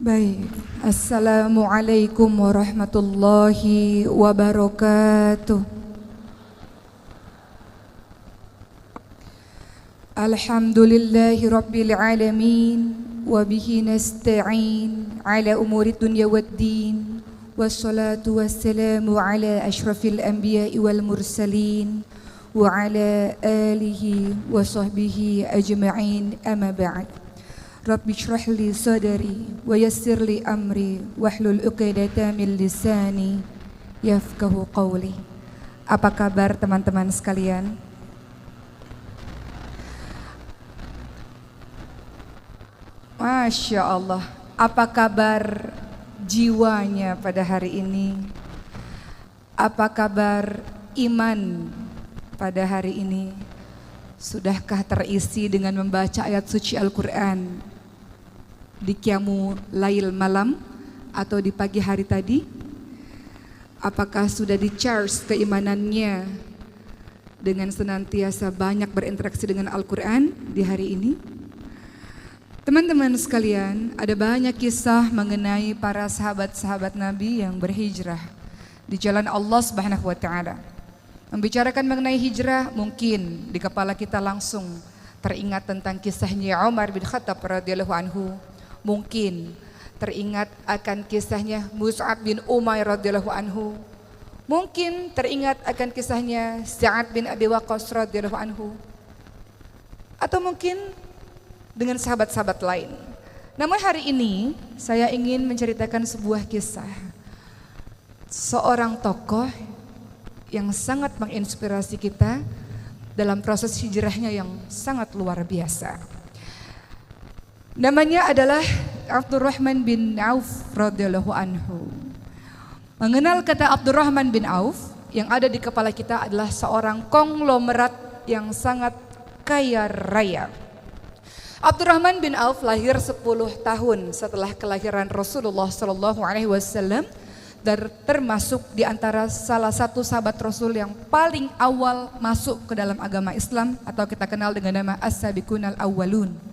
Baik, Assalamualaikum warahmatullahi wabarakatuh. Alhamdulillahi rabbil alamin, wabihi nasta'in ala umuri dunya waddin, wassalatu wassalamu ala ashrafil anbiya'i wal mursalin, wa ala alihi wa sahbihi ajma'in, amma ba'd. Rabbi shrah li sadri wa yassir li amri wahlul 'uqdatam min lisani yafqahu qawli. Apa kabar teman-teman sekalian? Masya Allah, apa kabar jiwanya pada hari ini? Apa kabar iman pada hari ini? Sudahkah terisi dengan membaca ayat suci Al-Quran di qiyamu lail malam atau di pagi hari tadi? Apakah sudah di-charge keimanannya dengan senantiasa banyak berinteraksi dengan Al-Quran di hari ini? Teman-teman sekalian, ada banyak kisah mengenai para sahabat-sahabat Nabi yang berhijrah di jalan Allah Subhanahu wa Ta'ala. Membicarakan mengenai hijrah, mungkin di kepala kita langsung teringat tentang kisahnya Umar bin Khattab radhiyallahu anhu. Mungkin teringat akan kisahnya Mus'ab bin Umair radhiyallahu anhu. Mungkin teringat akan kisahnya Sa'ad bin Abi Waqqas radhiyallahu anhu. Atau mungkin dengan sahabat-sahabat lain. Namun hari ini saya ingin menceritakan sebuah kisah seorang tokoh yang sangat menginspirasi kita dalam proses hijrahnya yang sangat luar biasa. Namanya adalah Abdurrahman bin Auf radhiyallahu anhu. Mengenal kata Abdurrahman bin Auf, yang ada di kepala kita adalah seorang konglomerat yang sangat kaya raya. Abdurrahman bin Auf lahir 10 tahun setelah kelahiran Rasulullah sallallahu alaihi wasallam dan termasuk di antara salah satu sahabat Rasul yang paling awal masuk ke dalam agama Islam atau kita kenal dengan nama As-Sabiqunal Awwalun.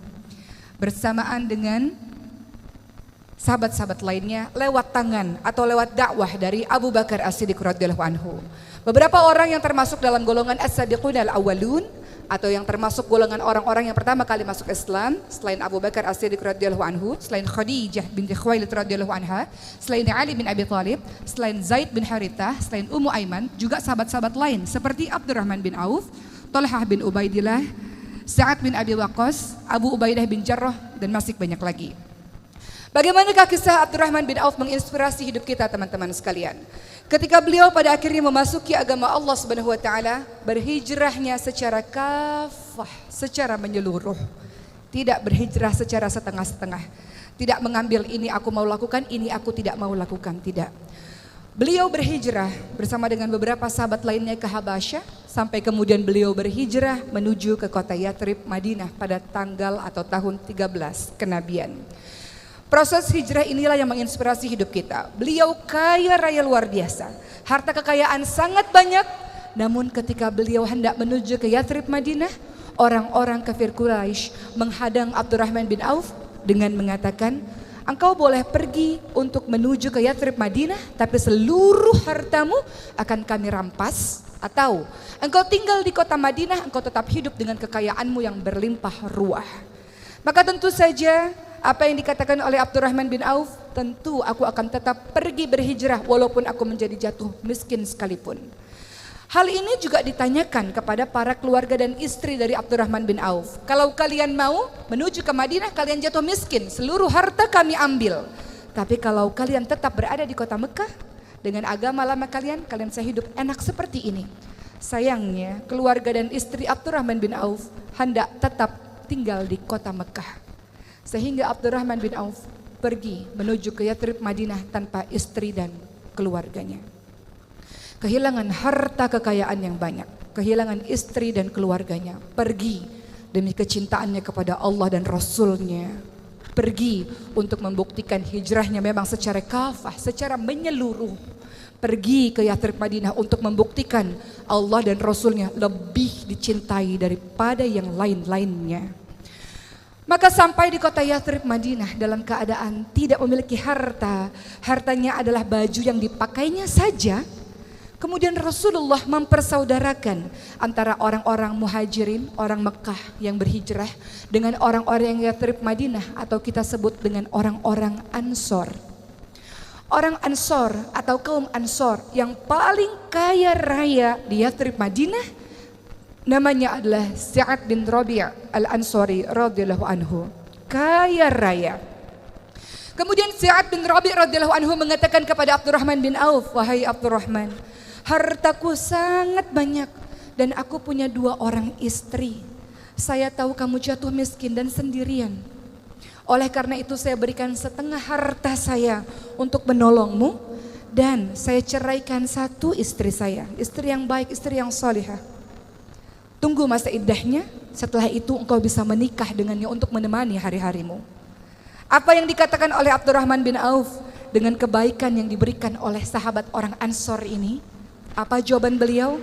Bersamaan dengan sahabat-sahabat lainnya lewat tangan atau lewat dakwah dari Abu Bakar As-Siddiq radhiyallahu anhu. Beberapa orang yang termasuk dalam golongan As-Sabiqunal Awwalun atau yang termasuk golongan orang-orang yang pertama kali masuk Islam selain Abu Bakar As-Siddiq radhiyallahu anhu, selain Khadijah binti Khuwailid radhiyallahu anha, selain Ali bin Abi Thalib, selain Zaid bin Harithah, selain Ummu Aiman, juga sahabat-sahabat lain seperti Abdurrahman bin Auf, Talhah bin Ubaidillah, Sa'ad bin Abi Waqqas, Abu Ubaidah bin Jarrah, dan masih banyak lagi. Bagaimanakah kisah Abdurrahman bin Auf menginspirasi hidup kita teman-teman sekalian? Ketika beliau pada akhirnya memasuki agama Allah Subhanahu wa Ta'ala, berhijrahnya secara kafah, secara menyeluruh. Tidak berhijrah secara setengah-setengah. Tidak mengambil ini aku mau lakukan, ini aku tidak mau lakukan, tidak. Beliau berhijrah bersama dengan beberapa sahabat lainnya ke Habasyah, sampai kemudian beliau berhijrah menuju ke kota Yathrib, Madinah pada tanggal atau tahun 13 kenabian. Proses hijrah inilah yang menginspirasi hidup kita. Beliau kaya raya luar biasa, harta kekayaan sangat banyak. Namun ketika beliau hendak menuju ke Yathrib, Madinah, orang-orang kafir Quraisy menghadang Abdurrahman bin Auf dengan mengatakan, engkau boleh pergi untuk menuju ke Yathrib, Madinah, tapi seluruh hartamu akan kami rampas. Atau engkau tinggal di kota Madinah, engkau tetap hidup dengan kekayaanmu yang berlimpah ruah. Maka tentu saja apa yang dikatakan oleh Abdurrahman bin Auf, tentu aku akan tetap pergi berhijrah walaupun aku menjadi jatuh miskin sekalipun. Hal ini juga ditanyakan kepada para keluarga dan istri dari Abdurrahman bin Auf. Kalau kalian mau menuju ke Madinah, kalian jatuh miskin, seluruh harta kami ambil. Tapi kalau kalian tetap berada di kota Mekah dengan agama lama kalian, kalian bisa hidup enak seperti ini. Sayangnya keluarga dan istri Abdurrahman bin Auf hendak tetap tinggal di kota Mekah. Sehingga Abdurrahman bin Auf pergi menuju ke Yathrib, Madinah tanpa istri dan keluarganya. Kehilangan harta kekayaan yang banyak, kehilangan istri dan keluarganya, pergi demi kecintaannya kepada Allah dan Rasulnya, pergi untuk membuktikan hijrahnya memang secara kafah, secara menyeluruh, pergi ke Yathrib, Madinah untuk membuktikan Allah dan Rasulnya lebih dicintai daripada yang lain-lainnya. Maka sampai di kota Yathrib Madinah dalam keadaan tidak memiliki harta. Hartanya adalah baju yang dipakainya saja. Kemudian Rasulullah mempersaudarakan antara orang-orang muhajirin, orang Mekah yang berhijrah dengan orang-orang yang Yathrib Madinah atau kita sebut dengan orang-orang Ansor. Orang Ansor atau kaum Ansor yang paling kaya raya di Yathrib Madinah namanya adalah Sa'ad bin Rabi' al-Ansari radhiyallahu anhu. Kaya raya. Kemudian Sa'ad bin Rabi' radhiyallahu anhu mengatakan kepada Abdurrahman bin Auf, "Wahai Abdurrahman, hartaku sangat banyak dan aku punya 2 orang istri. Saya tahu kamu jatuh miskin dan sendirian. Oleh karena itu saya berikan setengah harta saya untuk menolongmu dan saya ceraikan 1 istri saya, istri yang baik, istri yang salihah. Tunggu masa iddahnya, setelah itu engkau bisa menikah dengannya untuk menemani hari-harimu." Apa yang dikatakan oleh Abdurrahman bin Auf dengan kebaikan yang diberikan oleh sahabat orang Ansor ini? Apa jawaban beliau?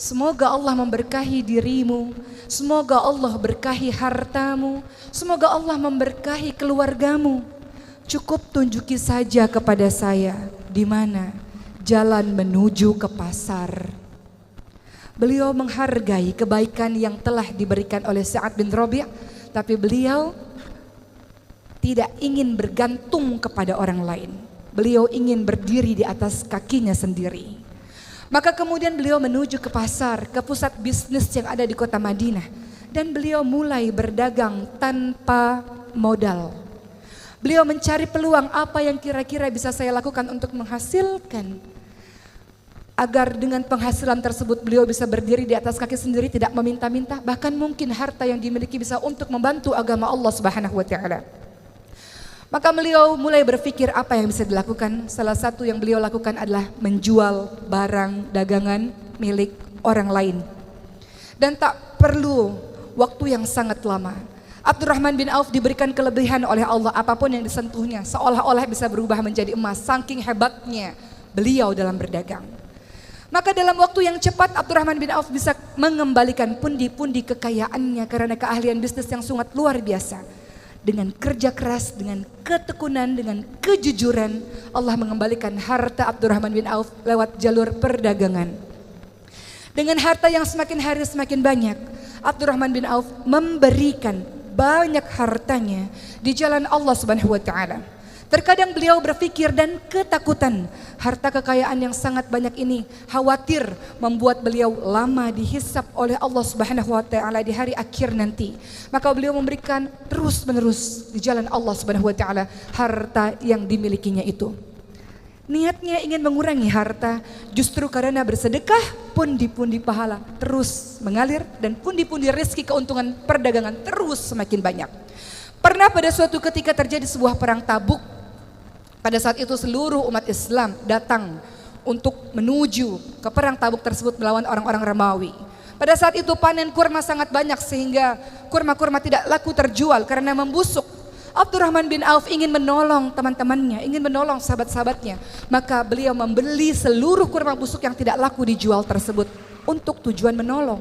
"Semoga Allah memberkahi dirimu, semoga Allah berkahi hartamu, semoga Allah memberkahi keluargamu. Cukup tunjuki saja kepada saya di mana jalan menuju ke pasar." Beliau menghargai kebaikan yang telah diberikan oleh Sa'ad bin Rabi', tapi beliau tidak ingin bergantung kepada orang lain. Beliau ingin berdiri di atas kakinya sendiri. Maka kemudian beliau menuju ke pasar, ke pusat bisnis yang ada di kota Madinah. Dan beliau mulai berdagang tanpa modal. Beliau mencari peluang apa yang kira-kira bisa saya lakukan untuk menghasilkan. Agar dengan penghasilan tersebut beliau bisa berdiri di atas kaki sendiri, tidak meminta-minta. Bahkan mungkin harta yang dimiliki bisa untuk membantu agama Allah Subhanahu wa Ta'ala. Maka beliau mulai berpikir apa yang bisa dilakukan. Salah satu yang beliau lakukan adalah menjual barang dagangan milik orang lain. Dan tak perlu waktu yang sangat lama, Abdurrahman bin Auf diberikan kelebihan oleh Allah. Apapun yang disentuhnya seolah-olah bisa berubah menjadi emas. Saking hebatnya beliau dalam berdagang. Maka dalam waktu yang cepat Abdurrahman bin Auf bisa mengembalikan pundi-pundi kekayaannya karena keahlian bisnis yang sangat luar biasa. Dengan kerja keras, dengan ketekunan, dengan kejujuran, Allah mengembalikan harta Abdurrahman bin Auf lewat jalur perdagangan. Dengan harta yang semakin hari semakin banyak, Abdurrahman bin Auf memberikan banyak hartanya di jalan Allah Subhanahu wa Ta'ala. Terkadang beliau berpikir dan ketakutan, harta kekayaan yang sangat banyak ini khawatir membuat beliau lama dihisap oleh Allah Subhanahu wa Ta'ala di hari akhir nanti. Maka beliau memberikan terus-menerus di jalan Allah Subhanahu wa Ta'ala harta yang dimilikinya itu. Niatnya ingin mengurangi harta, justru karena bersedekah pundi-pundi pahala terus mengalir dan pundi-pundi rezeki keuntungan perdagangan terus semakin banyak. Pernah pada suatu ketika terjadi sebuah perang Tabuk. Pada saat itu seluruh umat Islam datang untuk menuju ke perang Tabuk tersebut melawan orang-orang Romawi. Pada saat itu panen kurma sangat banyak sehingga kurma-kurma tidak laku terjual karena membusuk. Abdurrahman bin Auf ingin menolong teman-temannya, ingin menolong sahabat-sahabatnya. Maka beliau membeli seluruh kurma busuk yang tidak laku dijual tersebut untuk tujuan menolong.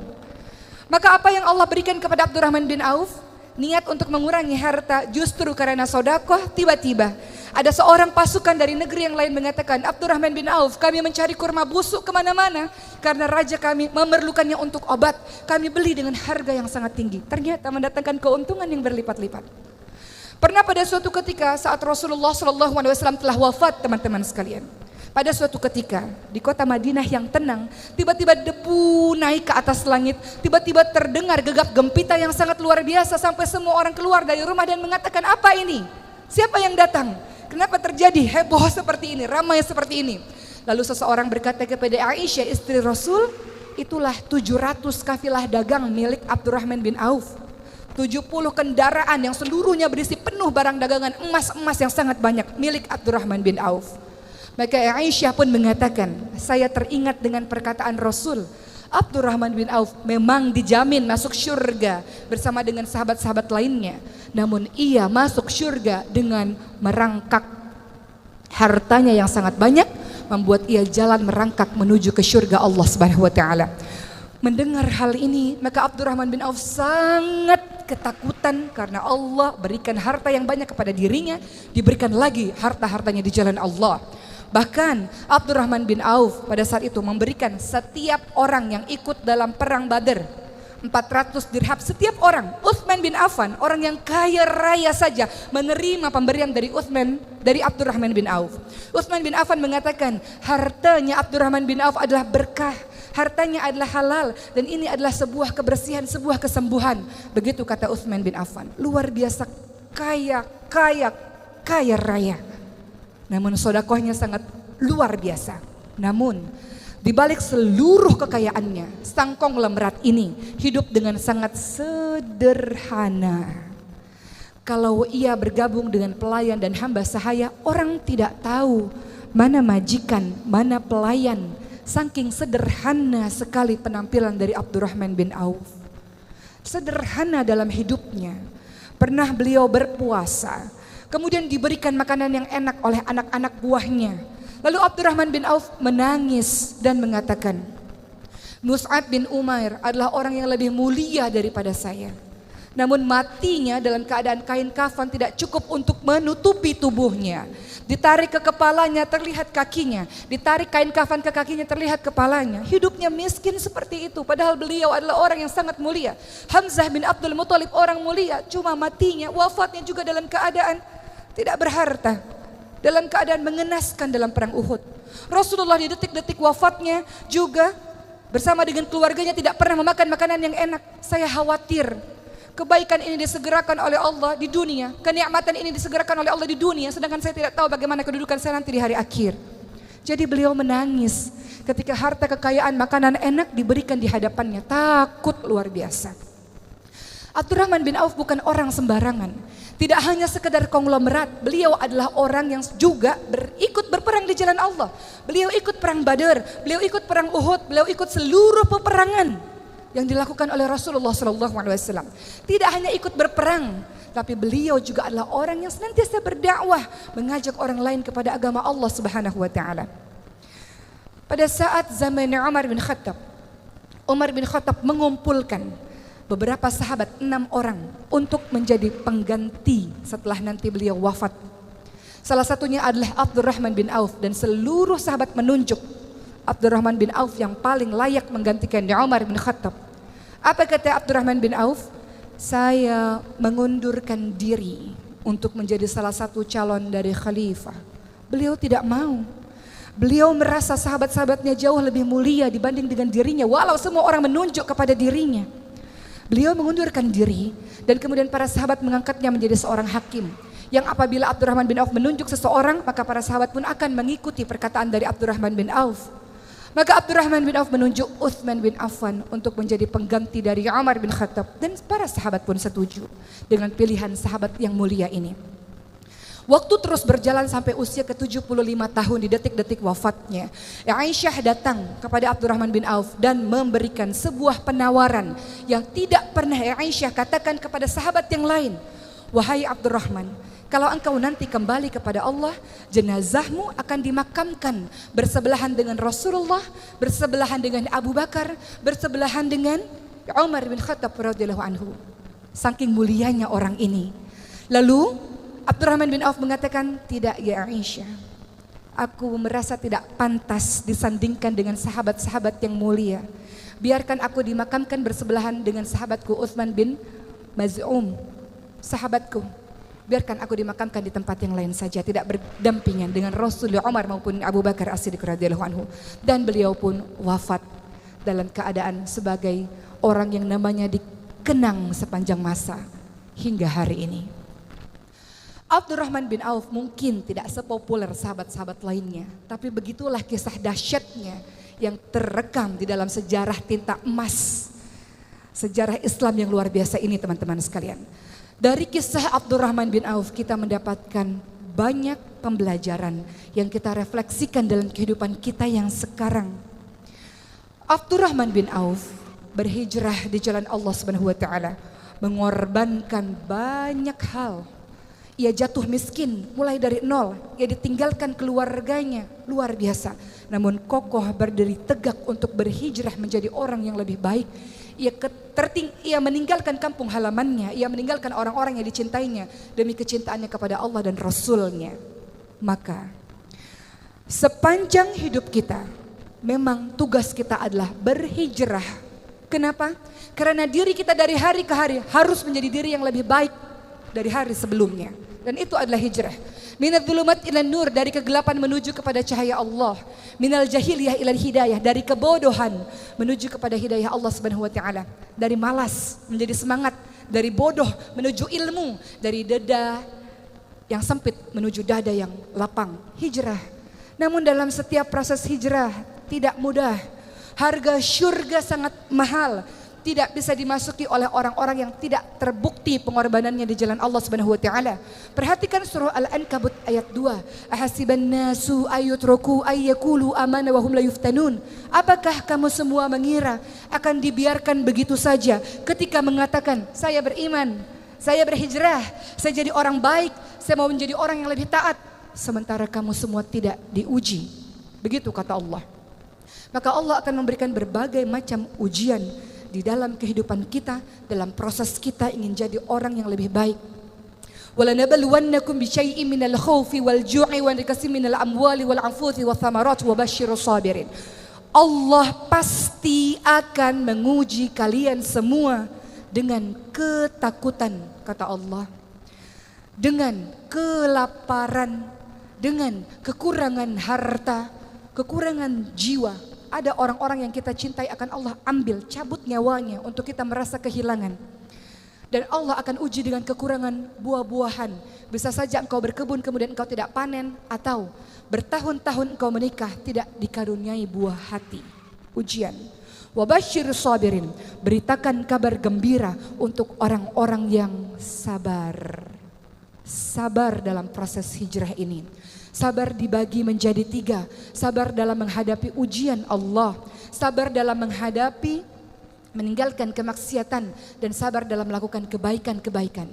Maka apa yang Allah berikan kepada Abdurrahman bin Auf? Niat untuk mengurangi harta justru karena sodakoh. Tiba-tiba ada seorang pasukan dari negeri yang lain mengatakan, "Abdurrahman bin Auf, kami mencari kurma busuk kemana-mana karena raja kami memerlukannya untuk obat. Kami beli dengan harga yang sangat tinggi." Ternyata mendatangkan keuntungan yang berlipat-lipat. Pernah pada suatu ketika saat Rasulullah SAW telah wafat, teman-teman sekalian. Pada suatu ketika di kota Madinah yang tenang, tiba-tiba debu naik ke atas langit, tiba-tiba terdengar gegap gempita yang sangat luar biasa sampai semua orang keluar dari rumah dan mengatakan, "Apa ini? Siapa yang datang? Kenapa terjadi heboh seperti ini, ramai seperti ini?" Lalu seseorang berkata kepada Aisyah istri Rasul, "Itulah 700 kafilah dagang milik Abdurrahman bin Auf. 70 kendaraan yang seluruhnya berisi penuh barang dagangan emas-emas yang sangat banyak milik Abdurrahman bin Auf." Maka Aisyah pun mengatakan, "Saya teringat dengan perkataan Rasul, Abdurrahman bin Auf memang dijamin masuk syurga bersama dengan sahabat-sahabat lainnya. Namun ia masuk syurga dengan merangkak hartanya yang sangat banyak, membuat ia jalan merangkak menuju ke syurga Allah Subhanahu wa Ta'ala." Mendengar hal ini, maka Abdurrahman bin Auf sangat ketakutan karena Allah berikan harta yang banyak kepada dirinya, diberikan lagi harta-hartanya di jalan Allah. Bahkan Abdurrahman bin Auf pada saat itu memberikan setiap orang yang ikut dalam perang Badar 400 dirham setiap orang. Utsman bin Affan, orang yang kaya raya saja, menerima pemberian dari Abdurrahman bin Auf. Utsman bin Affan mengatakan, hartanya Abdurrahman bin Auf adalah berkah, hartanya adalah halal, dan ini adalah sebuah kebersihan, sebuah kesembuhan. Begitu kata Utsman bin Affan. Luar biasa kaya raya. Namun sedekahnya sangat luar biasa. Namun di balik seluruh kekayaannya, sang konglomerat ini hidup dengan sangat sederhana. Kalau ia bergabung dengan pelayan dan hamba sahaya, orang tidak tahu mana majikan, mana pelayan. Saking sederhana sekali penampilan dari Abdurrahman bin Auf. Sederhana dalam hidupnya. Pernah beliau berpuasa, kemudian diberikan makanan yang enak oleh anak-anak buahnya. Lalu Abdurrahman bin Auf menangis dan mengatakan, Mus'ab bin Umair adalah orang yang lebih mulia daripada saya. Namun matinya dalam keadaan kain kafan tidak cukup untuk menutupi tubuhnya. Ditarik ke kepalanya terlihat kakinya, ditarik kain kafan ke kakinya terlihat kepalanya. Hidupnya miskin seperti itu, padahal beliau adalah orang yang sangat mulia. Hamzah bin Abdul Muthalib orang mulia, cuma matinya, wafatnya juga dalam keadaan tidak berharta, dalam keadaan mengenaskan dalam perang Uhud. Rasulullah di detik-detik wafatnya juga bersama dengan keluarganya tidak pernah memakan makanan yang enak. Saya khawatir kebaikan ini disegerakan oleh Allah di dunia, kenikmatan ini disegerakan oleh Allah di dunia, sedangkan saya tidak tahu bagaimana kedudukan saya nanti di hari akhir. Jadi beliau menangis ketika harta kekayaan makanan enak diberikan di hadapannya, takut luar biasa. Abdurrahman bin Auf bukan orang sembarangan. Tidak hanya sekedar konglomerat, beliau adalah orang yang juga ikut berperang di jalan Allah. Beliau ikut perang Badar, beliau ikut perang Uhud, beliau ikut seluruh peperangan yang dilakukan oleh Rasulullah SAW. Tidak hanya ikut berperang, tapi beliau juga adalah orang yang senantiasa berdakwah, mengajak orang lain kepada agama Allah Subhanahu wa taala. Pada saat zaman Umar bin Khattab mengumpulkan beberapa sahabat, 6 orang untuk menjadi pengganti setelah nanti beliau wafat. Salah satunya adalah Abdurrahman bin Auf, dan seluruh sahabat menunjuk Abdurrahman bin Auf yang paling layak menggantikan Umar bin Khattab. Apa kata Abdurrahman bin Auf? Saya mengundurkan diri untuk menjadi salah satu calon dari khalifah. Beliau tidak mau. Beliau merasa sahabat-sahabatnya jauh lebih mulia dibanding dengan dirinya, walau semua orang menunjuk kepada dirinya. Beliau mengundurkan diri, dan kemudian para sahabat mengangkatnya menjadi seorang hakim. Yang apabila Abdurrahman bin Auf menunjuk seseorang, maka para sahabat pun akan mengikuti perkataan dari Abdurrahman bin Auf. Maka Abdurrahman bin Auf menunjuk Utsman bin Affan untuk menjadi pengganti dari Umar bin Khattab, dan para sahabat pun setuju dengan pilihan sahabat yang mulia ini. Waktu terus berjalan sampai usia ke-75 tahun di detik-detik wafatnya. Aisyah datang kepada Abdurrahman bin Auf dan memberikan sebuah penawaran yang tidak pernah Aisyah katakan kepada sahabat yang lain. Wahai Abdurrahman, kalau engkau nanti kembali kepada Allah, jenazahmu akan dimakamkan bersebelahan dengan Rasulullah, bersebelahan dengan Abu Bakar, bersebelahan dengan Umar bin Khattab radhiyallahu anhu. Saking mulianya orang ini. Lalu Abdurrahman bin Auf mengatakan, tidak ya Aisyah, aku merasa tidak pantas disandingkan dengan sahabat-sahabat yang mulia. Biarkan aku dimakamkan bersebelahan dengan sahabatku Utsman bin Maz'um, sahabatku. Biarkan aku dimakamkan di tempat yang lain saja, tidak berdampingan dengan Rasulullah, Umar maupun Abu Bakar As-Siddiq radhiyallahu anhu. Dan beliau pun wafat dalam keadaan sebagai orang yang namanya dikenang sepanjang masa hingga hari ini. Abdurrahman bin Auf mungkin tidak sepopuler sahabat-sahabat lainnya, tapi begitulah kisah dahsyatnya yang terekam di dalam sejarah tinta emas, sejarah Islam yang luar biasa ini teman-teman sekalian. Dari kisah Abdurrahman bin Auf kita mendapatkan banyak pembelajaran yang kita refleksikan dalam kehidupan kita yang sekarang. Abdurrahman bin Auf berhijrah di jalan Allah Subhanahu wa taala, mengorbankan banyak hal. Ia jatuh miskin mulai dari nol, ia ditinggalkan keluarganya, luar biasa. Namun kokoh berdiri tegak untuk berhijrah menjadi orang yang lebih baik. Ia meninggalkan kampung halamannya, ia meninggalkan orang-orang yang dicintainya demi kecintaannya kepada Allah dan Rasulnya. Maka sepanjang hidup kita memang tugas kita adalah berhijrah. Kenapa? Karena diri kita dari hari ke hari harus menjadi diri yang lebih baik dari hari sebelumnya. Dan itu adalah hijrah. Minadz dzulumat ilan nur, dari kegelapan menuju kepada cahaya Allah. Minal jahiliyah ilal hidayah, dari kebodohan menuju kepada hidayah Allah Subhanahu wa taala. Dari malas menjadi semangat, dari bodoh menuju ilmu, dari dada yang sempit menuju dada yang lapang. Hijrah. Namun dalam setiap proses hijrah tidak mudah. Harga syurga sangat mahal. Tidak bisa dimasuki oleh orang-orang yang tidak terbukti pengorbanannya di jalan Allah Subhanahu wa taala. Perhatikan surah Al-Ankabut ayat 2. Ahasiban nasu ayyutraku ayyakulu amana wa hum la yuftanun. Apakah kamu semua mengira akan dibiarkan begitu saja ketika mengatakan saya beriman, saya berhijrah, saya jadi orang baik, saya mau menjadi orang yang lebih taat, sementara kamu semua tidak diuji. Begitu kata Allah. Maka Allah akan memberikan berbagai macam ujian di dalam kehidupan kita, dalam proses kita ingin jadi orang yang lebih baik. Walanabluwannakum bisyai'in minal khaufi wal ju'i wa naqsin minal amwali wal anfusi wath thamarati wa basyirus sabirin. Allah pasti akan menguji kalian semua dengan ketakutan, kata Allah, dengan kelaparan, dengan kekurangan harta, kekurangan jiwa. Ada orang-orang yang kita cintai akan Allah ambil, cabut nyawanya untuk kita merasa kehilangan. Dan Allah akan uji dengan kekurangan buah-buahan. Bisa saja engkau berkebun kemudian engkau tidak panen, atau bertahun-tahun engkau menikah tidak dikaruniai buah hati. Ujian. Wabasyirus sabirin, beritakan kabar gembira untuk orang-orang yang sabar. Sabar dalam proses hijrah ini. Sabar dibagi menjadi 3. Sabar dalam menghadapi ujian Allah, sabar dalam menghadapi meninggalkan kemaksiatan, dan sabar dalam melakukan kebaikan-kebaikan.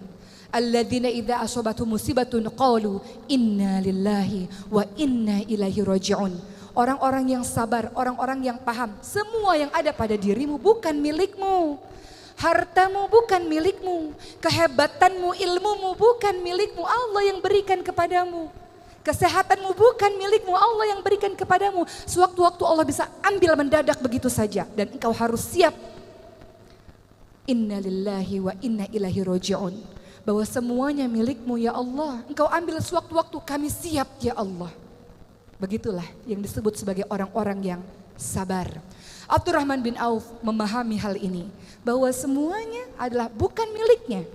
Alladzina idza asabatuhum musibatun qalu inna lillahi wa inna ilaihi raji'un. Orang-orang yang sabar, orang-orang yang paham, semua yang ada pada dirimu bukan milikmu. Hartamu bukan milikmu, kehebatanmu, ilmumu bukan milikmu, Allah yang berikan kepadamu. Kesehatanmu bukan milikmu, Allah yang berikan kepadamu. Sewaktu-waktu Allah bisa ambil mendadak begitu saja, dan engkau harus siap. Inna lillahi wa inna ilaihi raji'un. Bahwa semuanya milikmu ya Allah. Engkau ambil sewaktu-waktu, kami siap ya Allah. Begitulah yang disebut sebagai orang-orang yang sabar. Abdurrahman bin Auf memahami hal ini, bahwa semuanya adalah bukan miliknya.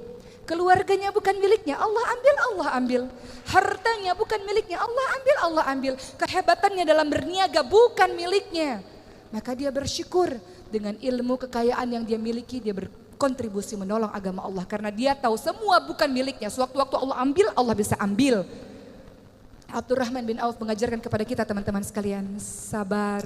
Keluarganya bukan miliknya, Allah ambil. Hartanya bukan miliknya, Allah ambil. Kehebatannya dalam berniaga bukan miliknya. Maka dia bersyukur dengan ilmu kekayaan yang dia miliki, dia berkontribusi menolong agama Allah. Karena dia tahu semua bukan miliknya, sewaktu-waktu Allah ambil, Allah bisa ambil. Abdurrahman bin Auf mengajarkan kepada kita teman-teman sekalian, sabar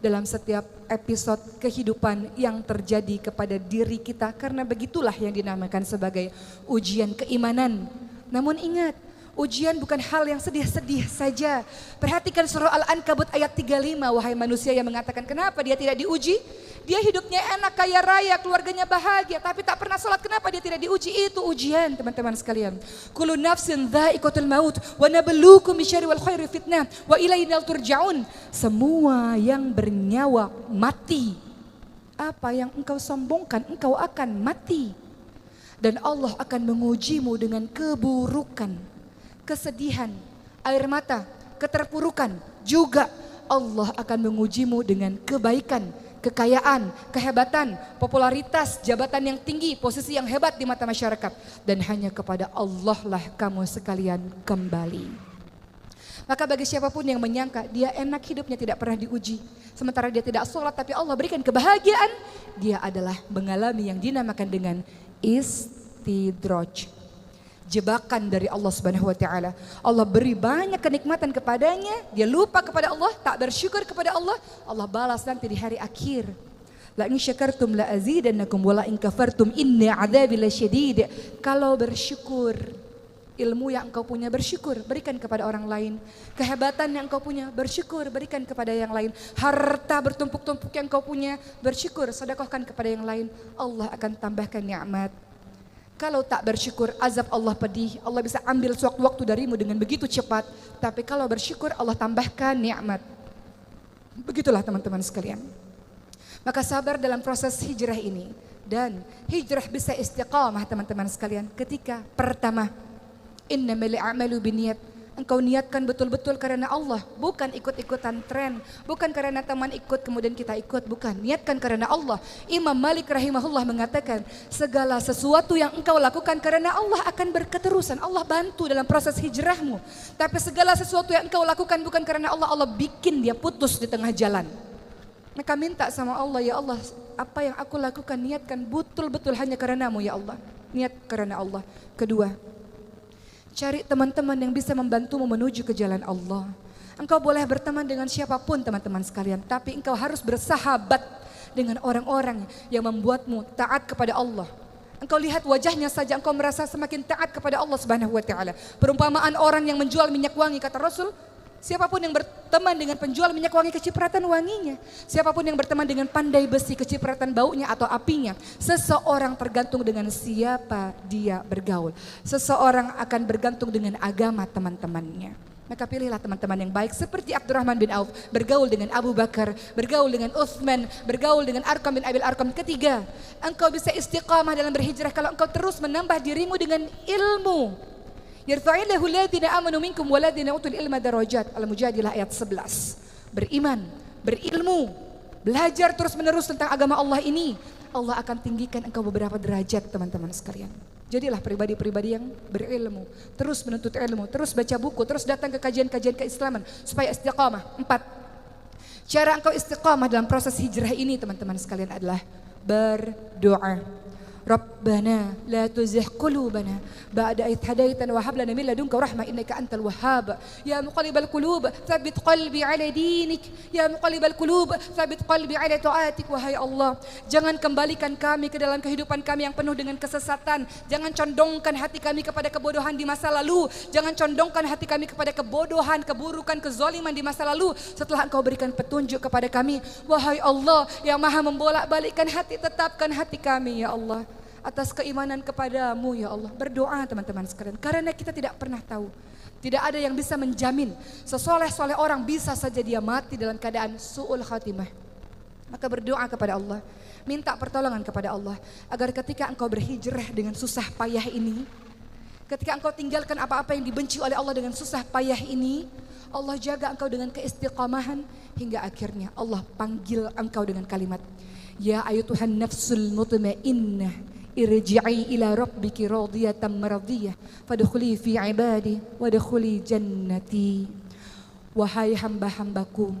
dalam setiap episode kehidupan yang terjadi kepada diri kita, karena begitulah yang dinamakan sebagai ujian keimanan. Namun ingat, ujian bukan hal yang sedih-sedih saja. Perhatikan surah Al-Ankabut ayat 35, wahai manusia yang mengatakan kenapa dia tidak diuji? Dia hidupnya enak, kaya raya, keluarganya bahagia, tapi tak pernah sholat. Kenapa dia tidak diuji? Itu ujian teman-teman sekalian. Kullu nafsin dha'iqatul maut wa nabluukum bisyarri wal khairi fitnah wa ilaina turja'un. Semua yang bernyawa mati. Apa yang engkau sombongkan, engkau akan mati. Dan Allah akan mengujimu dengan keburukan, kesedihan, air mata, keterpurukan. Juga Allah akan mengujimu dengan kebaikan, kekayaan, kehebatan, popularitas, jabatan yang tinggi, posisi yang hebat di mata masyarakat. Dan hanya kepada Allah lah kamu sekalian kembali. Maka bagi siapapun yang menyangka dia enak hidupnya tidak pernah diuji, sementara dia tidak sholat tapi Allah berikan kebahagiaan, dia adalah mengalami yang dinamakan dengan istidraj. Jebakan dari Allah Subhanahu wa taala. Allah beri banyak kenikmatan kepadanya, dia lupa kepada Allah, tak bersyukur kepada Allah, Allah balas nanti di hari akhir. La in syakartum la azidannakum wa la in kafartum inna adzabi lasyadid. Kalau bersyukur, Ilmu yang engkau punya bersyukur, berikan kepada orang lain. Kehebatan yang engkau punya bersyukur, berikan kepada yang lain. Harta bertumpuk-tumpuk yang engkau punya bersyukur, sedekahkan kepada yang lain. Allah akan tambahkan nikmat. Kalau tak bersyukur, azab Allah pedih. Allah bisa ambil sewaktu-waktu darimu dengan begitu cepat. Tapi kalau bersyukur, Allah tambahkan nikmat. Begitulah teman-teman sekalian. Maka sabar dalam proses hijrah ini. Dan hijrah bisa istiqamah teman-teman sekalian. Ketika pertama, innamal a'malu binniyat. Engkau niatkan betul-betul karena Allah, bukan ikut-ikutan tren, bukan karena teman ikut kemudian kita ikut, bukan. Niatkan karena Allah. Imam Malik rahimahullah mengatakan, segala sesuatu yang engkau lakukan karena Allah akan berketerusan. Allah bantu dalam proses hijrahmu. Tapi segala sesuatu yang engkau lakukan bukan karena Allah, Allah bikin dia putus di tengah jalan. Maka minta sama Allah, ya Allah, apa yang aku lakukan niatkan betul-betul hanya karenamu ya Allah. Niat karena Allah. Kedua, cari teman-teman yang bisa membantumu menuju ke jalan Allah. Engkau boleh berteman dengan siapapun teman-teman sekalian, tapi engkau harus bersahabat dengan orang-orang yang membuatmu taat kepada Allah. Engkau lihat wajahnya saja engkau merasa semakin taat kepada Allah Subhanahu wa taala. Perumpamaan orang yang menjual minyak wangi, kata Rasul, siapapun yang berteman dengan penjual minyak wangi, kecipratan wanginya. Siapapun yang berteman dengan pandai besi, kecipratan baunya atau apinya. Seseorang tergantung dengan siapa dia bergaul. Seseorang akan bergantung dengan agama teman-temannya. Maka pilihlah teman-teman yang baik seperti Abdurrahman bin Auf, bergaul dengan Abu Bakar, bergaul dengan Uthman, bergaul dengan Arqam bin Abil Arqam. Ketiga, engkau bisa istiqamah dalam berhijrah kalau engkau terus menambah dirimu dengan ilmu. Yarfa'illahu alladhina amanu minkum waladhina utul ilma darajat. Al-Mujadilah ayat 11. Beriman, berilmu, belajar terus-menerus tentang agama Allah ini, Allah akan tinggikan engkau beberapa derajat teman-teman sekalian. Jadilah pribadi-pribadi yang berilmu, terus menuntut ilmu, terus baca buku, terus datang ke kajian-kajian keislaman supaya istiqamah. 4. Cara engkau istiqamah dalam proses hijrah ini teman-teman sekalian adalah berdoa. Rabbana la tuzigh qulubana ba'da idh hadaitana wa hab lana min ladunka rahmah innaka antal wahhab. Ya muqallibal qulub tsabbit qalbi ala dinik. Ya muqallibal qulub tsabbit qalbi ala taatik. Wahai Allah, jangan kembalikan kami ke dalam kehidupan kami yang penuh dengan kesesatan. Jangan condongkan hati kami kepada kebodohan di masa lalu. Jangan condongkan hati kami kepada kebodohan, keburukan, kezaliman di masa lalu. Setelah Engkau berikan petunjuk kepada kami, wahai Allah yang Maha membolak-balikkan hati, tetapkan hati kami ya Allah atas keimanan kepadamu ya Allah. Berdoa teman-teman sekalian, karena kita tidak pernah tahu. Tidak ada yang bisa menjamin sesoleh-soleh orang bisa saja dia mati dalam keadaan su'ul khatimah. Maka berdoa kepada Allah, minta pertolongan kepada Allah agar ketika engkau berhijrah dengan susah payah ini, ketika engkau tinggalkan apa-apa yang dibenci oleh Allah dengan susah payah ini, Allah jaga engkau dengan keistiqamahan hingga akhirnya Allah panggil engkau dengan kalimat, ya ayyuhan nafsul mutmainnah irji'i ila rabbiki radiyatan maradiyah fadkhuli fi ibadi wadkhuli jannati. Wahai hamba-hambaku,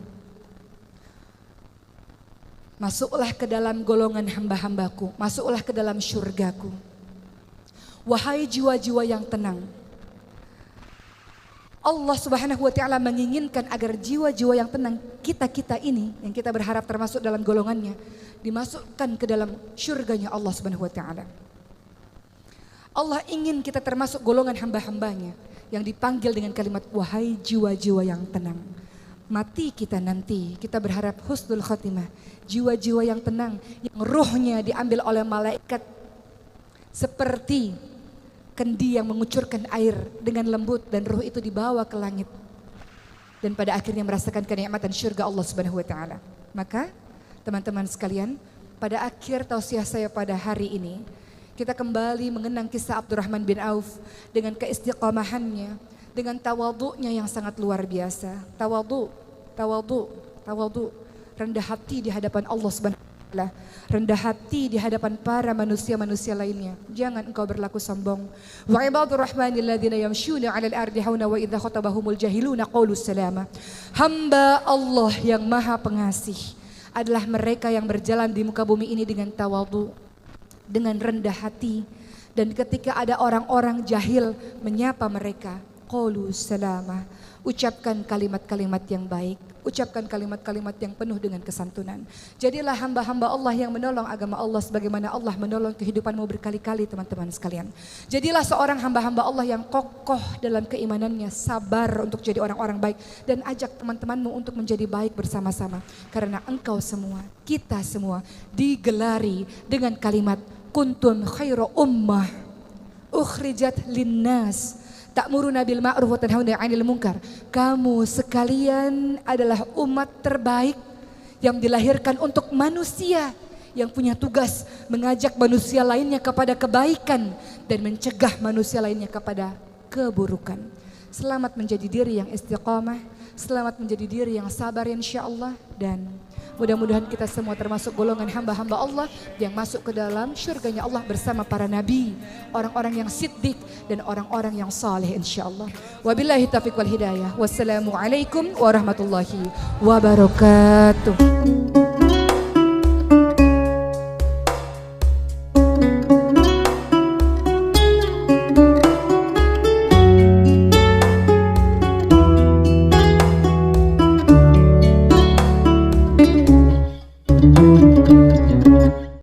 masuklah ke dalam golongan hamba-hambaku, masuklah ke dalam syurgaku. Wahai jiwa-jiwa yang tenang, Allah Subhanahu wa taala menginginkan agar jiwa-jiwa yang tenang kita-kita ini, yang kita berharap termasuk dalam golongannya, dimasukkan ke dalam syurganya Allah Subhanahu wa taala. Allah ingin kita termasuk golongan hamba-hambanya yang dipanggil dengan kalimat wahai jiwa-jiwa yang tenang. Mati kita nanti, kita berharap husnul khatimah. Jiwa-jiwa yang tenang, yang ruhnya diambil oleh malaikat seperti kendi yang mengucurkan air dengan lembut, dan ruh itu dibawa ke langit dan pada akhirnya merasakan kenikmatan syurga Allah Subhanahu wa taala. Maka teman-teman sekalian, pada akhir tausiah saya pada hari ini, kita kembali mengenang kisah Abdurrahman bin Auf dengan keistiqamahannya, dengan tawadhu'nya yang sangat luar biasa. Tawadhu, rendah hati di hadapan Allah Subhanahu wa taala, rendah hati di hadapan para manusia-manusia lainnya. Jangan engkau berlaku sombong. Wa ibadur rahmanil ladzina yamshuna 'alal ardi hauna wa idza khatabahumul jahiluna qalu salama. Hamba Allah yang Maha Pengasih adalah mereka yang berjalan di muka bumi ini dengan tawadhu, dengan rendah hati. Dan ketika ada orang-orang jahil menyapa mereka, qalu salamah. Ucapkan kalimat-kalimat yang baik, ucapkan kalimat-kalimat yang penuh dengan kesantunan. Jadilah hamba-hamba Allah yang menolong agama Allah sebagaimana Allah menolong kehidupanmu berkali-kali teman-teman sekalian. Jadilah seorang hamba-hamba Allah yang kokoh dalam keimanannya, sabar untuk jadi orang-orang baik, dan ajak teman-temanmu untuk menjadi baik bersama-sama. Karena engkau semua, kita semua digelari dengan kalimat kuntum khairu ummah ukhrijat linnas ta'muruna bil ma'ruf wa tanhauna 'anil munkar. Kamu sekalian adalah umat terbaik yang dilahirkan untuk manusia, yang punya tugas mengajak manusia lainnya kepada kebaikan dan mencegah manusia lainnya kepada keburukan. Selamat menjadi diri yang istiqamah, selamat menjadi diri yang sabar insyaallah, dan mudah-mudahan kita semua termasuk golongan hamba-hamba Allah yang masuk ke dalam syurganya Allah bersama para nabi, orang-orang yang siddiq dan orang-orang yang saleh insyaallah. Wabillahi taufiq wal hidayah. Wassalamualaikum warahmatullahi wabarakatuh.